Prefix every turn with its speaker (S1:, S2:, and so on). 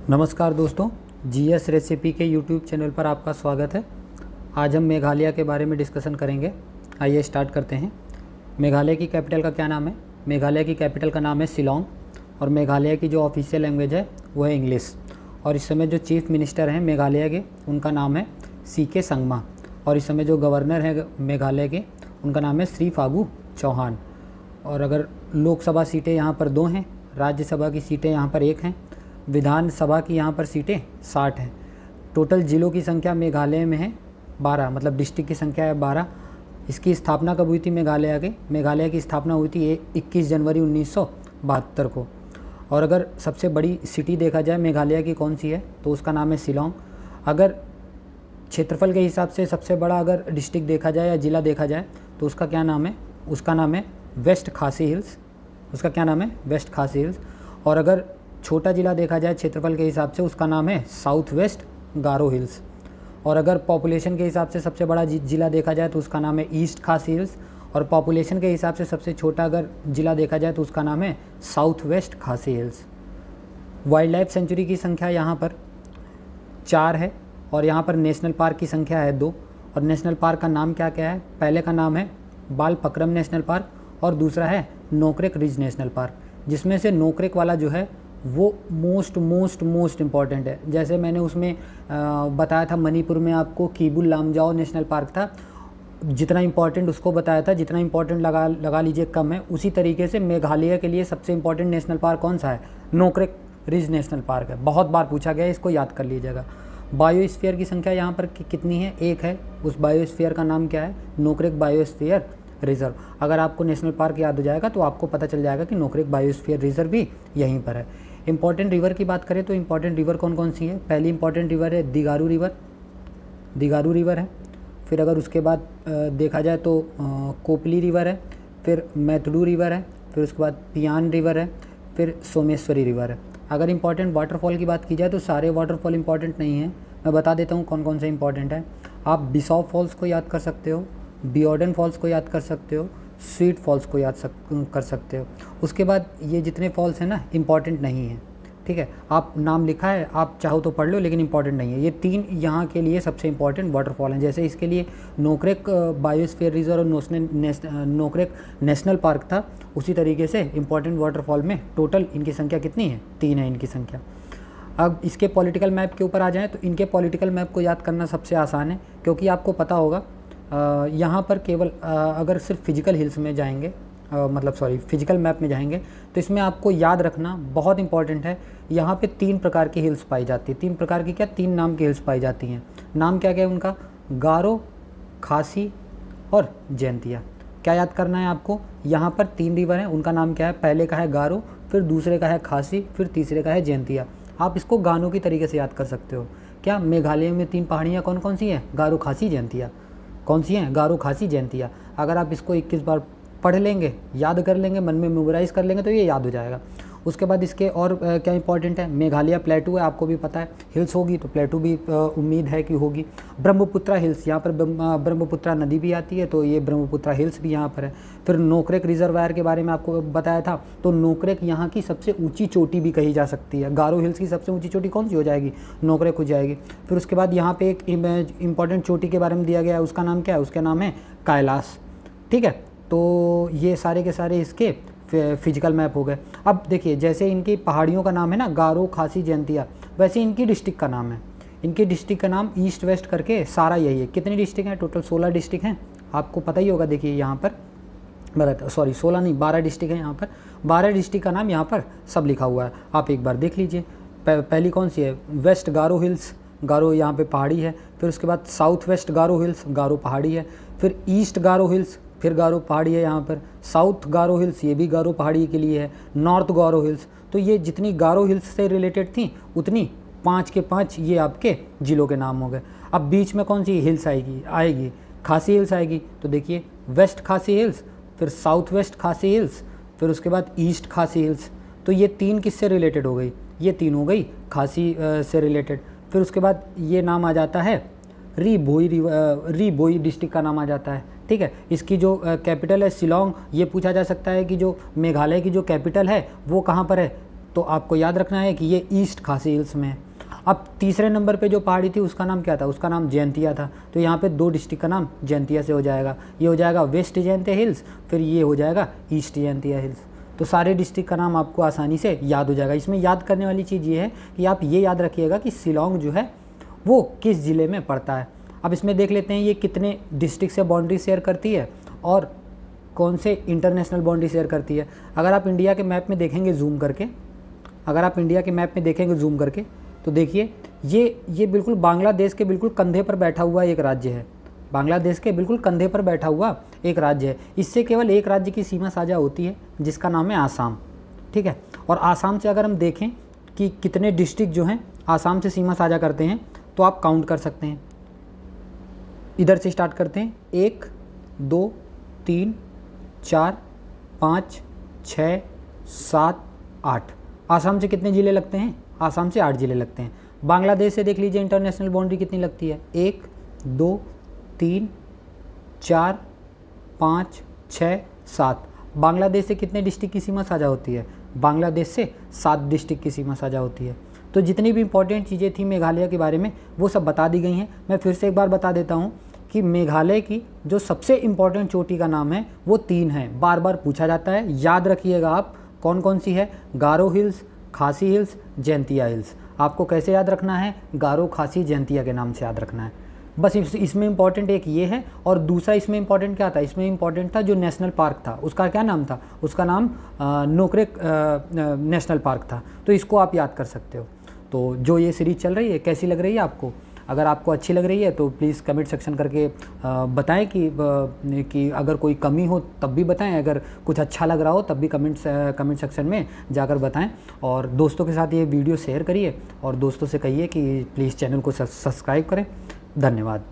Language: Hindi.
S1: नमस्कार दोस्तों, जीएस रेसिपी के यूट्यूब चैनल पर आपका स्वागत है। आज हम मेघालय के बारे में डिस्कशन करेंगे। आइए स्टार्ट करते हैं। मेघालय की कैपिटल का क्या नाम है? मेघालय की कैपिटल का नाम है शिलोंग और मेघालय की जो ऑफिशियल लैंग्वेज है वो है इंग्लिश। और इस समय जो चीफ मिनिस्टर हैं मेघालय के उनका नाम है सीके संगमा और इस समय जो गवर्नर हैं मेघालय के उनका नाम है श्री फागू चौहान। और अगर लोकसभा सीटें यहाँ पर 2 हैं, राज्यसभा की सीटें यहाँ पर 1 हैं, विधानसभा की यहाँ पर सीटें 60 हैं। टोटल जिलों की संख्या मेघालय में है 12, मतलब डिस्ट्रिक्ट की संख्या है 12। इसकी स्थापना कब हुई थी मेघालय की स्थापना हुई थी 21 जनवरी 1972 को। और अगर सबसे बड़ी सिटी देखा जाए मेघालय की कौन सी है तो उसका नाम है शिलोंग। अगर क्षेत्रफल के हिसाब से सबसे बड़ा अगर डिस्ट्रिक्ट देखा जाए या ज़िला देखा जाए तो उसका क्या नाम है? उसका नाम है वेस्ट खासी हिल्स। उसका क्या नाम है? वेस्ट खासी हिल्स। और अगर छोटा ज़िला देखा जाए क्षेत्रफल के हिसाब से उसका नाम है साउथ वेस्ट गारो हिल्स। और अगर पॉपुलेशन के हिसाब से सबसे बड़ा ज़िला देखा जाए तो उसका नाम है ईस्ट खासी हिल्स। और पॉपुलेशन के हिसाब से सबसे छोटा अगर ज़िला देखा जाए तो उसका नाम है साउथ वेस्ट खासी हिल्स। वाइल्ड लाइफ सेंचुरी की संख्या यहाँ पर 4 है और यहाँ पर नेशनल पार्क की संख्या है 2। और नेशनल पार्क का नाम क्या क्या है? पहले का नाम है बाल पक्रम नेशनल पार्क और दूसरा है नोकरेक रिज नेशनल पार्क, जिसमें से नोकरेक वाला जो है वो मोस्ट इम्पॉर्टेंट है। जैसे मैंने उसमें बताया था मणिपुर में आपको कीबुल लामजाओ नेशनल पार्क था, जितना इम्पोर्टेंट उसको बताया था, जितना इम्पोर्टेंट लगा लीजिए कम है। उसी तरीके से मेघालय के लिए सबसे इम्पोर्टेंट नेशनल पार्क कौन सा है? नोकरेक रिज नेशनल पार्क है। बहुत बार पूछा गया है, इसको याद कर लीजिएगा। बायोस्फीयर की संख्या यहाँ पर कितनी है? 1 है। उस बायोस्फीयर का नाम क्या है? Nokrek biosphere reserve. अगर आपको नेशनल पार्क याद हो जाएगा तो आपको पता चल जाएगा कि नोकरेक बायोस्फीयर रिजर्व भी यहीं पर है। इंपॉर्टेंट रिवर की बात करें तो इंपॉर्टेंट रिवर कौन कौन सी है? पहली इंपॉर्टेंट रिवर है दिगारू रिवर है। फिर अगर उसके बाद देखा जाए तो कोपली रिवर है, फिर मैथडू रिवर है, फिर उसके बाद पियान रिवर है, फिर सोमेश्वरी रिवर है। अगर इंपॉर्टेंट वाटरफॉल की बात की जाए तो सारे वाटरफॉल इंपॉर्टेंट नहीं हैं, मैं बता देता हूँ कौन कौन से इंपॉर्टेंट है। आप बिसॉप फॉल्स को याद कर सकते हो, बियोडन फॉल्स को याद कर सकते हो, स्वीट फॉल्स को याद कर सकते हो। उसके बाद ये जितने फॉल्स हैं ना इम्पॉर्टेंट नहीं है, ठीक है। आप नाम लिखा है, आप चाहो तो पढ़ लो, लेकिन इंपॉर्टेंट नहीं है। ये 3 यहाँ के लिए सबसे इंपॉर्टेंट वाटरफॉल हैं। जैसे इसके लिए नोकरेक बायोस्फीयर रिजर्व और नोकरेक नेशनल पार्क था, उसी तरीके से इंपॉर्टेंट वाटरफॉल में टोटल इनकी संख्या कितनी है? 3 है इनकी संख्या। अब इसके पॉलिटिकल मैप के ऊपर आ जाएँ तो इनके पॉलिटिकल मैप को याद करना सबसे आसान है, क्योंकि आपको पता होगा यहाँ पर केवल अगर सिर्फ फिजिकल हिल्स में जाएंगे, फिजिकल मैप में जाएंगे तो इसमें आपको याद रखना बहुत इंपॉर्टेंट है। यहाँ पे 3 प्रकार की हिल्स पाई जाती है। 3 प्रकार की क्या? 3 नाम की हिल्स पाई जाती हैं। नाम क्या क्या है उनका? गारो, खासी और जैंतिया। क्या याद करना है आपको? यहाँ पर 3 रिवर हैं, उनका नाम क्या है? पहले का है गारो, फिर दूसरे का है खासी, फिर तीसरे का है जैंतिया। आप इसको गानों की तरीके से याद कर सकते हो। क्या मेघालय में 3 पहाड़ियाँ कौन कौन सी हैं? गारो, खासी, जैंतिया। कौन सी हैं? गारो, खासी, जैंतिया। अगर आप इसको 21 बार पढ़ लेंगे, याद कर लेंगे, मन में मेमोराइज़ कर लेंगे तो ये याद हो जाएगा। उसके बाद इसके और क्या इंपॉर्टेंट है? मेघालय प्लेटू है, आपको भी पता है। हिल्स होगी तो प्लेटू भी उम्मीद है कि होगी। ब्रह्मपुत्रा हिल्स, यहाँ पर ब्रह्मपुत्रा नदी भी आती है तो ये ब्रह्मपुत्रा हिल्स भी यहाँ पर है। फिर नोकरेक रिजर्वायर के बारे में आपको बताया था, तो नोकरेक यहाँ की सबसे ऊँची चोटी भी कही जा सकती है। गारो हिल्स की सबसे ऊँची चोटी कौन सी हो जाएगी? नोकरेक हो जाएगी। फिर उसके बाद यहाँ पे एक इंपॉर्टेंट चोटी के बारे में दिया गया है, उसका नाम क्या है? उसका नाम है कैलाश, ठीक है। तो ये सारे के सारे इसके फिजिकल मैप हो गए। अब देखिए, जैसे इनकी पहाड़ियों का नाम है ना गारो, खासी, जैंतिया, वैसे इनकी डिस्ट्रिक्ट का नाम है। इनकी डिस्ट्रिक्ट का नाम ईस्ट वेस्ट करके सारा यही है। कितनी डिस्ट्रिक्ट हैं? टोटल 16 डिस्ट्रिक्ट हैं, आपको पता ही होगा। देखिए यहाँ पर 16 नहीं 12 डिस्ट्रिक्ट हैं यहाँ पर। 12 डिस्ट्रिक्ट का नाम यहाँ पर सब लिखा हुआ है, आप एक बार देख लीजिए। पहली कौन सी है? वेस्ट गारो हिल्स, गारो यहाँ पे पहाड़ी है। फिर उसके बाद साउथ वेस्ट गारो हिल्स, गारो पहाड़ी है। फिर ईस्ट गारो हिल्स, फिर गारो पहाड़ी है यहाँ पर। साउथ गारो हिल्स, ये भी गारो पहाड़ी के लिए है। नॉर्थ गारो हिल्स। तो ये जितनी गारो हिल्स से रिलेटेड थी उतनी 5 के 5 ये आपके जिलों के नाम हो गए। अब बीच में कौन सी हिल्स आएगी? खासी हिल्स आएगी। तो देखिए, वेस्ट खासी हिल्स, फिर साउथ वेस्ट खासी हिल्स, फिर उसके बाद ईस्ट खासी हिल्स। तो ये 3 किससे रिलेटेड हो गई? ये 3 हो गई खासी से रिलेटेड। फिर उसके बाद ये नाम आ जाता है री बोई डिस्ट्रिक्ट का नाम आ जाता है, ठीक है। इसकी जो कैपिटल है शिलोंग। ये पूछा जा सकता है कि जो मेघालय की जो कैपिटल है वो कहाँ पर है? तो आपको याद रखना है कि ये ईस्ट खासी हिल्स में है। अब तीसरे नंबर पे जो पहाड़ी थी उसका नाम क्या था, उसका नाम जयंतिया था। तो यहाँ पे 2 डिस्ट्रिक्ट का नाम जयंतिया से हो जाएगा। ये हो जाएगा वेस्ट जयंतिया हिल्स, फिर ये हो जाएगा ईस्ट जयंतिया हिल्स। तो सारे डिस्ट्रिक्ट का नाम आपको आसानी से याद हो जाएगा। इसमें याद करने वाली चीज़ ये है कि आप ये याद रखिएगा कि शिलांग जो है वो किस ज़िले में पड़ता है। अब इसमें देख लेते हैं ये कितने डिस्ट्रिक्ट से बाउंड्री शेयर करती है और कौन से इंटरनेशनल बाउंड्री शेयर करती है। अगर आप इंडिया के मैप में देखेंगे जूम करके, तो देखिए ये बिल्कुल बांग्लादेश के बिल्कुल कंधे पर बैठा हुआ एक राज्य है। बांग्लादेश के बिल्कुल कंधे पर बैठा हुआ एक राज्य है। इससे केवल एक राज्य की सीमा साझा होती है जिसका नाम है आसाम, ठीक है। और आसाम से अगर हम देखें कि कितने डिस्ट्रिक्ट जो हैं आसाम से सीमा साझा करते हैं, तो आप काउंट कर सकते हैं। इधर से स्टार्ट करते हैं, 1 2 3 4 5 6 7 8। आसाम से कितने ज़िले लगते हैं, आसाम से 8 ज़िले लगते हैं। बांग्लादेश से देख लीजिए इंटरनेशनल बाउंड्री कितनी लगती है, 1 2 3 4 5 6 7। बांग्लादेश से कितने डिस्ट्रिक्ट की सीमा साझा होती है, बांग्लादेश से 7 डिस्ट्रिक्ट की सीमा साझा होती है। तो जितनी भी इंपॉर्टेंट चीज़ें थी मेघालय के बारे में वो सब बता दी गई हैं। मैं फिर से एक बार बता देता हूँ कि मेघालय की जो सबसे इम्पॉर्टेंट चोटी का नाम है वो 3 है, बार बार पूछा जाता है, याद रखिएगा आप कौन कौन सी है। गारो हिल्स, खासी हिल्स, जयंतिया हिल्स। आपको कैसे याद रखना है, गारो, खासी, जयंतिया के नाम से याद रखना है। बस इसमें इंपॉर्टेंट एक ये है, और दूसरा इसमें इंपॉर्टेंट क्या था, इसमें इंपॉर्टेंट था जो नेशनल पार्क था उसका क्या नाम था, उसका नाम नोकरेक नेशनल पार्क था। तो इसको आप याद कर सकते हो। तो जो ये सीरीज़ चल रही है कैसी लग रही है आपको, अगर आपको अच्छी लग रही है तो प्लीज़ कमेंट सेक्शन करके बताएं कि अगर कोई कमी हो तब भी बताएं, अगर कुछ अच्छा लग रहा हो तब भी कमेंट सेक्शन में जाकर बताएं। और दोस्तों के साथ ये वीडियो शेयर करिए और दोस्तों से कहिए कि प्लीज़ चैनल को सब्सक्राइब करें। धन्यवाद।